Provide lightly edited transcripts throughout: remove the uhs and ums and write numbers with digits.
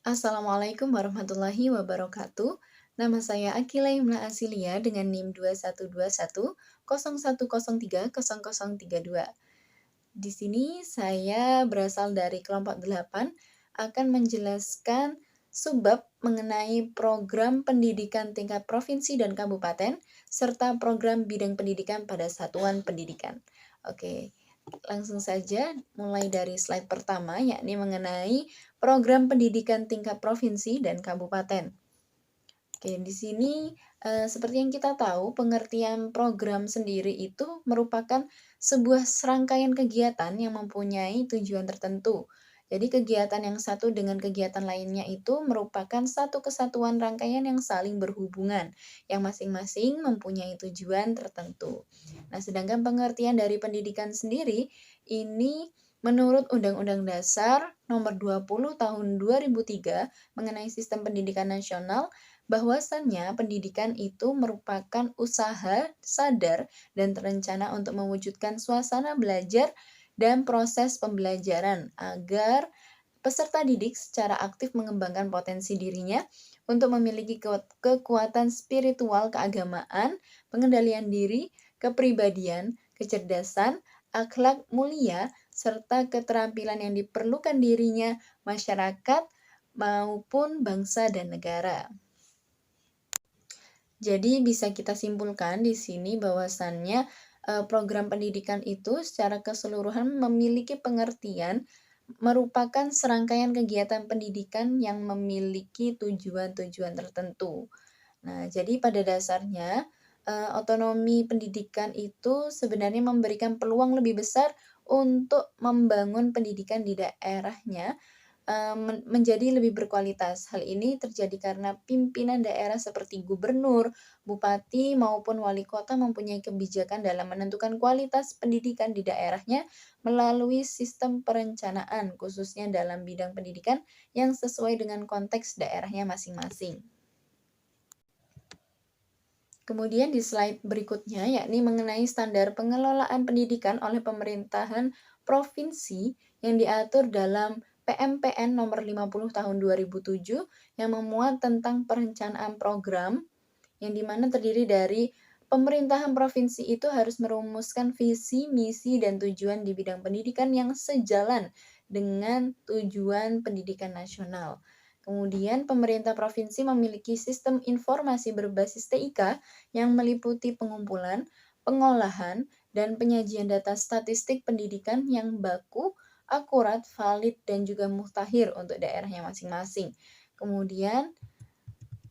Assalamualaikum warahmatullahi wabarakatuh. Nama saya Akila Yumna Asilia dengan NIM 2121 0103 0032. Di sini saya berasal dari kelompok 8 akan menjelaskan subbab mengenai program pendidikan tingkat provinsi dan kabupaten serta program bidang pendidikan pada satuan pendidikan. Oke, langsung saja mulai dari slide pertama yakni mengenai program pendidikan tingkat provinsi dan kabupaten. Oke, di sini seperti yang kita tahu, pengertian program sendiri itu merupakan sebuah serangkaian kegiatan yang mempunyai tujuan tertentu. Jadi kegiatan yang satu dengan kegiatan lainnya itu merupakan satu kesatuan rangkaian yang saling berhubungan, yang masing-masing mempunyai tujuan tertentu. Nah, sedangkan pengertian dari pendidikan sendiri ini menurut Undang-Undang Dasar Nomor 20 Tahun 2003 mengenai Sistem Pendidikan Nasional, bahwasannya pendidikan itu merupakan usaha sadar dan terencana untuk mewujudkan suasana belajar dan proses pembelajaran agar peserta didik secara aktif mengembangkan potensi dirinya untuk memiliki kekuatan spiritual keagamaan, pengendalian diri, kepribadian, kecerdasan, akhlak mulia, serta keterampilan yang diperlukan dirinya, masyarakat, maupun bangsa dan negara. Jadi bisa kita simpulkan di sini bahwasannya program pendidikan itu secara keseluruhan memiliki pengertian merupakan serangkaian kegiatan pendidikan yang memiliki tujuan-tujuan tertentu. Nah, jadi pada dasarnya otonomi pendidikan itu sebenarnya memberikan peluang lebih besar untuk membangun pendidikan di daerahnya menjadi lebih berkualitas. Hal ini terjadi karena pimpinan daerah seperti gubernur, bupati, maupun wali kota mempunyai kebijakan dalam menentukan kualitas pendidikan di daerahnya melalui sistem perencanaan, khususnya dalam bidang pendidikan yang sesuai dengan konteks daerahnya masing-masing. Kemudian di slide berikutnya, yakni mengenai standar pengelolaan pendidikan oleh pemerintahan provinsi yang diatur dalam PMPN nomor 50 tahun 2007 yang memuat tentang perencanaan program yang dimana terdiri dari pemerintahan provinsi itu harus merumuskan visi, misi, dan tujuan di bidang pendidikan yang sejalan dengan tujuan pendidikan nasional. Kemudian pemerintah provinsi memiliki sistem informasi berbasis TIK yang meliputi pengumpulan, pengolahan, dan penyajian data statistik pendidikan yang baku, akurat, valid, dan juga mutakhir untuk daerahnya masing-masing. Kemudian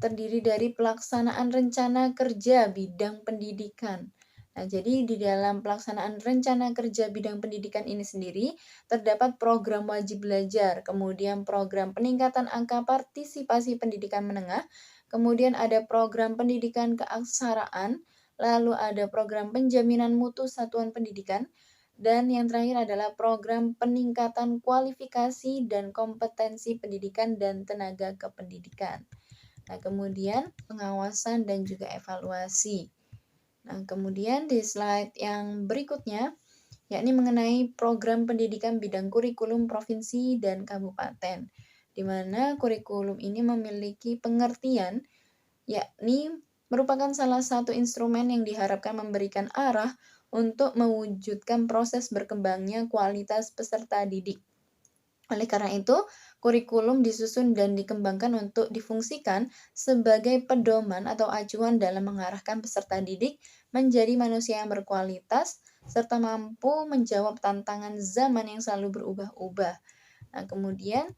terdiri dari pelaksanaan rencana kerja bidang pendidikan. Nah, jadi di dalam pelaksanaan rencana kerja bidang pendidikan ini sendiri terdapat program wajib belajar, kemudian program peningkatan angka partisipasi pendidikan menengah, kemudian ada program pendidikan keaksaraan, lalu ada program penjaminan mutu satuan pendidikan, dan yang terakhir adalah program peningkatan kualifikasi dan kompetensi pendidikan dan tenaga kependidikan. Nah, kemudian pengawasan dan juga evaluasi. Nah, kemudian di slide yang berikutnya, yakni mengenai program pendidikan bidang kurikulum provinsi dan kabupaten, di mana kurikulum ini memiliki pengertian, yakni merupakan salah satu instrumen yang diharapkan memberikan arah untuk mewujudkan proses berkembangnya kualitas peserta didik. Oleh karena itu, kurikulum disusun dan dikembangkan untuk difungsikan sebagai pedoman atau acuan dalam mengarahkan peserta didik menjadi manusia yang berkualitas serta mampu menjawab tantangan zaman yang selalu berubah-ubah. Nah, kemudian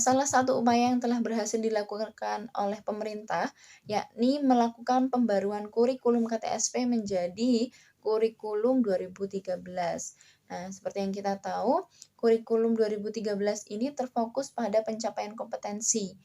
salah satu upaya yang telah berhasil dilakukan oleh pemerintah yakni melakukan pembaruan kurikulum KTSP menjadi kurikulum 2013. Nah, seperti yang kita tahu, kurikulum 2013 ini terfokus pada pencapaian kompetensi.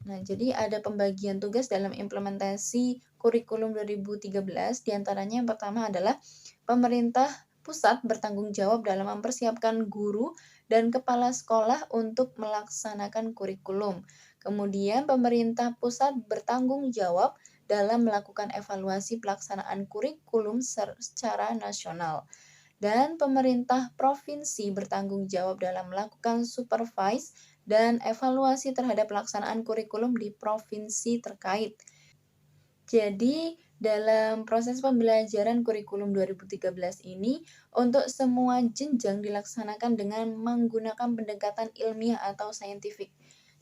Nah, jadi ada pembagian tugas dalam implementasi kurikulum 2013, diantaranya yang pertama adalah pemerintah pusat bertanggung jawab dalam mempersiapkan guru dan kepala sekolah untuk melaksanakan kurikulum. Kemudian pemerintah pusat bertanggung jawab dalam melakukan evaluasi pelaksanaan kurikulum secara nasional. Dan pemerintah provinsi bertanggung jawab dalam melakukan supervise dan evaluasi terhadap pelaksanaan kurikulum di provinsi terkait. Jadi, dalam proses pembelajaran kurikulum 2013 ini, untuk semua jenjang dilaksanakan dengan menggunakan pendekatan ilmiah atau saintifik.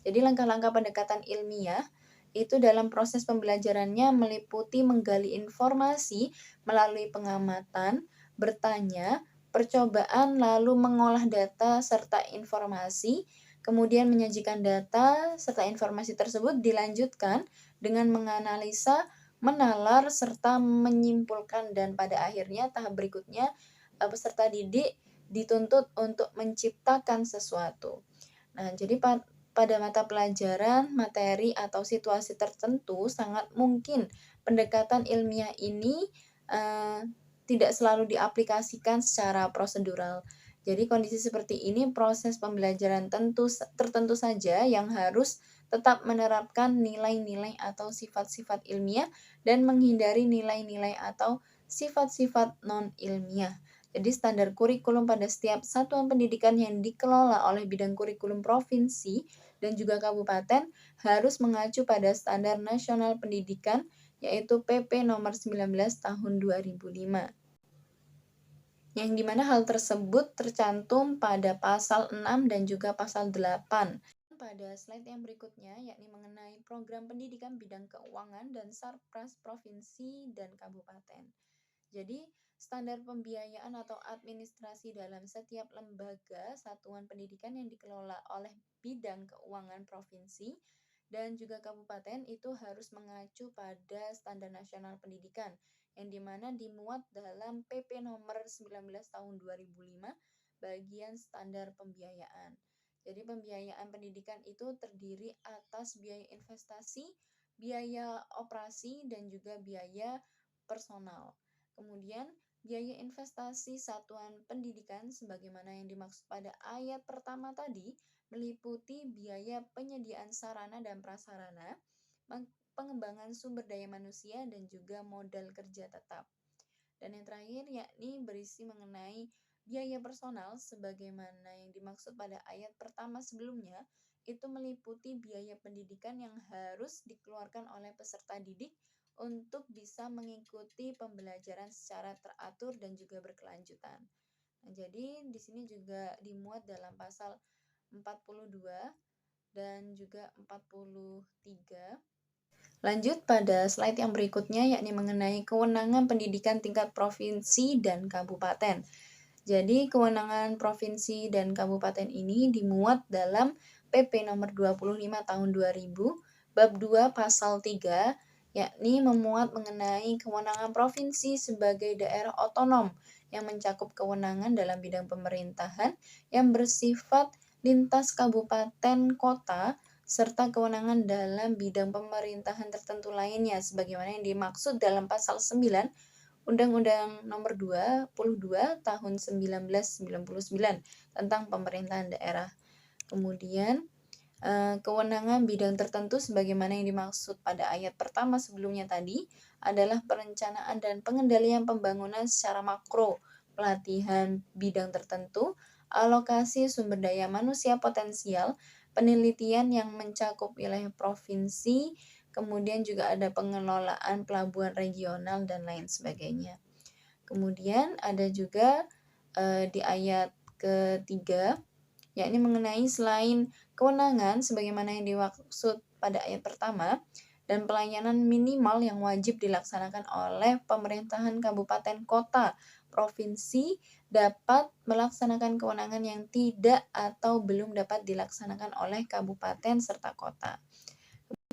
Jadi, langkah-langkah pendekatan ilmiah itu dalam proses pembelajarannya meliputi menggali informasi melalui pengamatan, bertanya, percobaan, lalu mengolah data serta informasi, kemudian menyajikan data serta informasi tersebut dilanjutkan dengan menganalisa, menalar, serta menyimpulkan, dan pada akhirnya tahap berikutnya peserta didik dituntut untuk menciptakan sesuatu. Nah, jadi pada mata pelajaran, materi, atau situasi tertentu sangat mungkin pendekatan ilmiah ini tidak selalu diaplikasikan secara prosedural. Jadi kondisi seperti ini proses pembelajaran tertentu saja yang harus tetap menerapkan nilai-nilai atau sifat-sifat ilmiah dan menghindari nilai-nilai atau sifat-sifat non-ilmiah. Jadi standar kurikulum pada setiap satuan pendidikan yang dikelola oleh bidang kurikulum provinsi dan juga kabupaten harus mengacu pada standar nasional pendidikan yaitu PP nomor 19 tahun 2005. Yang dimana hal tersebut tercantum pada pasal 6 dan juga pasal 8. Pada slide yang berikutnya, yakni mengenai program pendidikan bidang keuangan dan Sarpras provinsi dan kabupaten. Jadi, standar pembiayaan atau administrasi dalam setiap lembaga satuan pendidikan yang dikelola oleh bidang keuangan provinsi dan juga kabupaten itu harus mengacu pada standar nasional pendidikan yang dimana dimuat dalam PP nomor 19 tahun 2005 bagian standar pembiayaan. Jadi pembiayaan pendidikan itu terdiri atas biaya investasi, biaya operasi, dan juga biaya personal. Kemudian, biaya investasi satuan pendidikan sebagaimana yang dimaksud pada ayat pertama tadi meliputi biaya penyediaan sarana dan prasarana, pengembangan sumber daya manusia, dan juga modal kerja tetap. Dan yang terakhir yakni berisi mengenai biaya personal sebagaimana yang dimaksud pada ayat pertama sebelumnya, itu meliputi biaya pendidikan yang harus dikeluarkan oleh peserta didik untuk bisa mengikuti pembelajaran secara teratur dan juga berkelanjutan. Nah, jadi di sini juga dimuat dalam pasal 42 dan juga 43. Lanjut pada slide yang berikutnya yakni mengenai kewenangan pendidikan tingkat provinsi dan kabupaten. Jadi kewenangan provinsi dan kabupaten ini dimuat dalam PP nomor 25 tahun 2000 bab 2 pasal 3 yakni memuat mengenai kewenangan provinsi sebagai daerah otonom yang mencakup kewenangan dalam bidang pemerintahan yang bersifat lintas kabupaten kota serta kewenangan dalam bidang pemerintahan tertentu lainnya sebagaimana yang dimaksud dalam pasal 9 Undang-Undang Nomor 22 Tahun 1999 tentang pemerintahan daerah. Kemudian, kewenangan bidang tertentu sebagaimana yang dimaksud pada ayat pertama sebelumnya tadi adalah perencanaan dan pengendalian pembangunan secara makro, pelatihan bidang tertentu, alokasi sumber daya manusia potensial, penelitian yang mencakup wilayah provinsi, kemudian juga ada pengelolaan pelabuhan regional dan lain sebagainya. Kemudian ada juga di ayat ketiga, yakni mengenai selain kewenangan sebagaimana yang dimaksud pada ayat pertama, dan pelayanan minimal yang wajib dilaksanakan oleh pemerintahan kabupaten kota, provinsi dapat melaksanakan kewenangan yang tidak atau belum dapat dilaksanakan oleh kabupaten serta kota.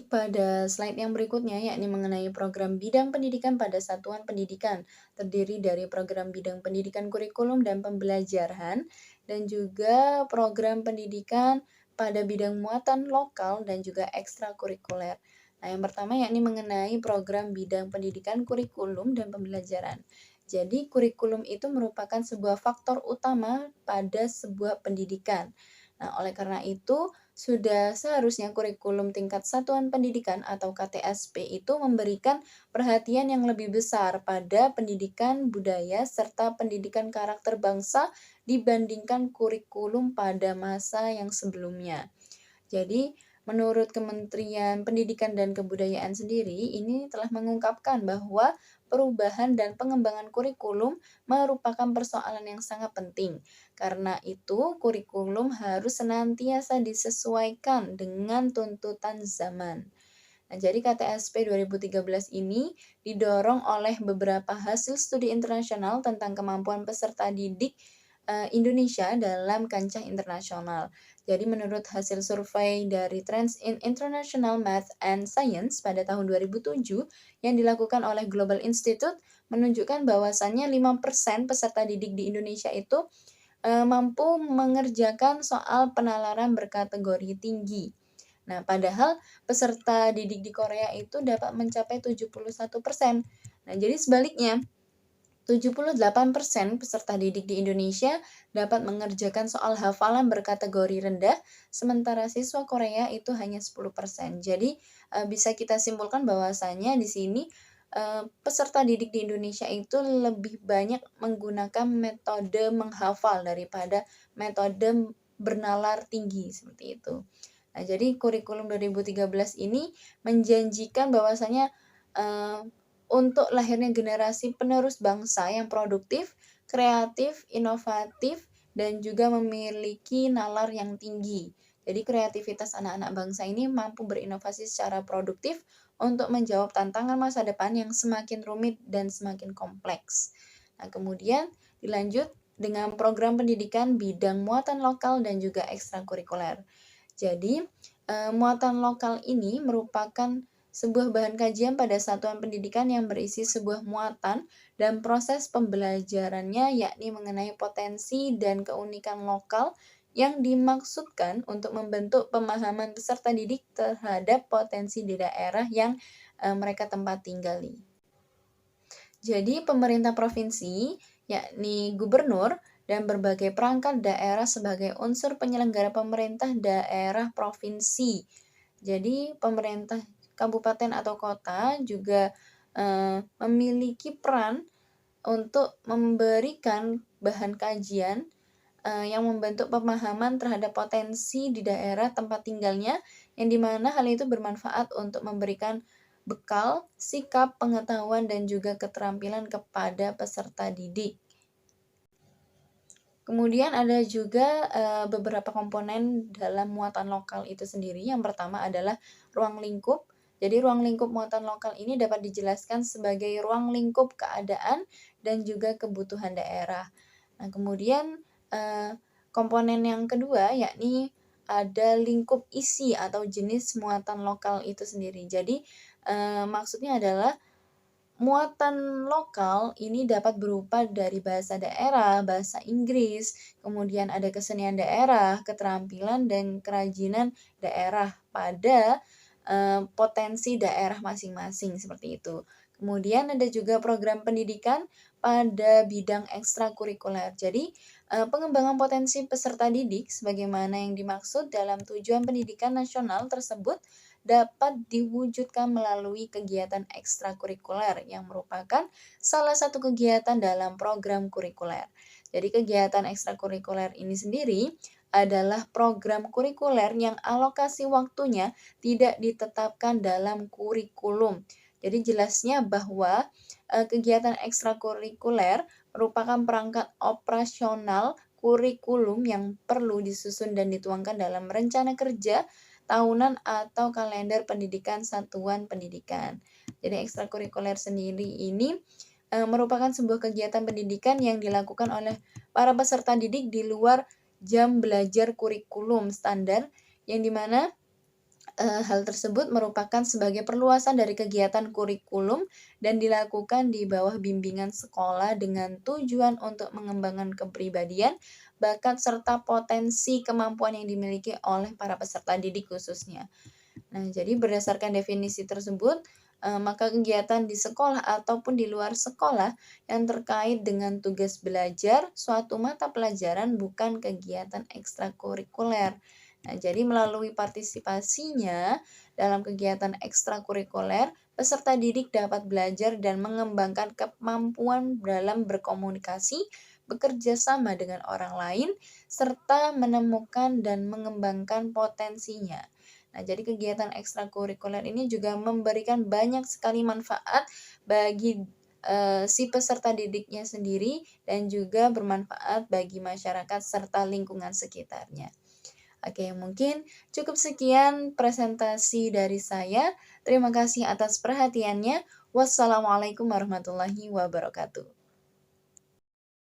Pada slide yang berikutnya yakni mengenai program bidang pendidikan pada satuan pendidikan, terdiri dari program bidang pendidikan kurikulum dan pembelajaran dan juga program pendidikan pada bidang muatan lokal dan juga ekstrakurikuler. Nah, yang pertama yakni mengenai program bidang pendidikan kurikulum dan pembelajaran. Jadi, kurikulum itu merupakan sebuah faktor utama pada sebuah pendidikan. Nah, oleh karena itu, sudah seharusnya kurikulum tingkat satuan pendidikan atau KTSP itu memberikan perhatian yang lebih besar pada pendidikan budaya serta pendidikan karakter bangsa dibandingkan kurikulum pada masa yang sebelumnya. Jadi, menurut Kementerian Pendidikan dan Kebudayaan sendiri, ini telah mengungkapkan bahwa perubahan dan pengembangan kurikulum merupakan persoalan yang sangat penting. Karena itu, kurikulum harus senantiasa disesuaikan dengan tuntutan zaman. Nah, jadi KTSP 2013 ini didorong oleh beberapa hasil studi internasional tentang kemampuan peserta didik Indonesia dalam kancah internasional. Jadi menurut hasil survei dari Trends in International Math and Science pada tahun 2007 yang dilakukan oleh Global Institute menunjukkan bahwasannya 5% peserta didik di Indonesia itu mampu mengerjakan soal penalaran berkategori tinggi. Nah, padahal peserta didik di Korea itu dapat mencapai 71%. Nah, jadi sebaliknya, 78% peserta didik di Indonesia dapat mengerjakan soal hafalan berkategori rendah, sementara siswa Korea itu hanya 10%. Jadi, bisa kita simpulkan bahwasanya di sini peserta didik di Indonesia itu lebih banyak menggunakan metode menghafal daripada metode bernalar tinggi seperti itu. Nah, jadi kurikulum 2013 ini menjanjikan bahwasanya untuk lahirnya generasi penerus bangsa yang produktif, kreatif, inovatif, dan juga memiliki nalar yang tinggi. Jadi kreativitas anak-anak bangsa ini mampu berinovasi secara produktif untuk menjawab tantangan masa depan yang semakin rumit dan semakin kompleks. Nah, kemudian dilanjut dengan program pendidikan bidang muatan lokal dan juga ekstrakurikuler. Jadi, muatan lokal ini merupakan sebuah bahan kajian pada satuan pendidikan yang berisi sebuah muatan dan proses pembelajarannya, yakni mengenai potensi dan keunikan lokal yang dimaksudkan untuk membentuk pemahaman peserta didik terhadap potensi di daerah yang mereka tempat tinggali. Jadi, pemerintah provinsi, yakni gubernur, dan berbagai perangkat daerah sebagai unsur penyelenggara pemerintah daerah provinsi. Jadi, pemerintah kabupaten atau kota juga memiliki peran untuk memberikan bahan kajian yang membentuk pemahaman terhadap potensi di daerah tempat tinggalnya, yang dimana hal itu bermanfaat untuk memberikan bekal, sikap, pengetahuan, dan juga keterampilan kepada peserta didik. Kemudian ada juga beberapa komponen dalam muatan lokal itu sendiri. Yang pertama adalah ruang lingkup. Jadi ruang lingkup muatan lokal ini dapat dijelaskan sebagai ruang lingkup keadaan dan juga kebutuhan daerah. Nah, kemudian komponen yang kedua yakni ada lingkup isi atau jenis muatan lokal itu sendiri. Jadi maksudnya adalah muatan lokal ini dapat berupa dari bahasa daerah, bahasa Inggris, kemudian ada kesenian daerah, keterampilan dan kerajinan daerah pada potensi daerah masing-masing seperti itu. Kemudian ada juga program pendidikan pada bidang ekstrakurikuler. Jadi, pengembangan potensi peserta didik sebagaimana yang dimaksud dalam tujuan pendidikan nasional tersebut dapat diwujudkan melalui kegiatan ekstrakurikuler yang merupakan salah satu kegiatan dalam program kurikuler. Jadi kegiatan ekstrakurikuler ini sendiri adalah program kurikuler yang alokasi waktunya tidak ditetapkan dalam kurikulum. Jadi jelasnya bahwa kegiatan ekstrakurikuler merupakan perangkat operasional kurikulum yang perlu disusun dan dituangkan dalam rencana kerja tahunan atau kalender pendidikan satuan pendidikan. Jadi ekstrakurikuler sendiri ini merupakan sebuah kegiatan pendidikan yang dilakukan oleh para peserta didik di luar jam belajar kurikulum standar, yang dimana hal tersebut merupakan sebagai perluasan dari kegiatan kurikulum dan dilakukan di bawah bimbingan sekolah dengan tujuan untuk mengembangkan kepribadian, bakat, serta potensi kemampuan yang dimiliki oleh para peserta didik khususnya. Nah, jadi berdasarkan definisi tersebut, maka kegiatan di sekolah ataupun di luar sekolah yang terkait dengan tugas belajar suatu mata pelajaran bukan kegiatan ekstrakurikuler. Nah, jadi melalui partisipasinya dalam kegiatan ekstrakurikuler, peserta didik dapat belajar dan mengembangkan kemampuan dalam berkomunikasi, bekerja sama dengan orang lain, serta menemukan dan mengembangkan potensinya. Nah, jadi kegiatan ekstrakurikuler ini juga memberikan banyak sekali manfaat bagi si peserta didiknya sendiri dan juga bermanfaat bagi masyarakat serta lingkungan sekitarnya. Oke, mungkin cukup sekian presentasi dari saya. Terima kasih atas perhatiannya. Wassalamualaikum warahmatullahi wabarakatuh.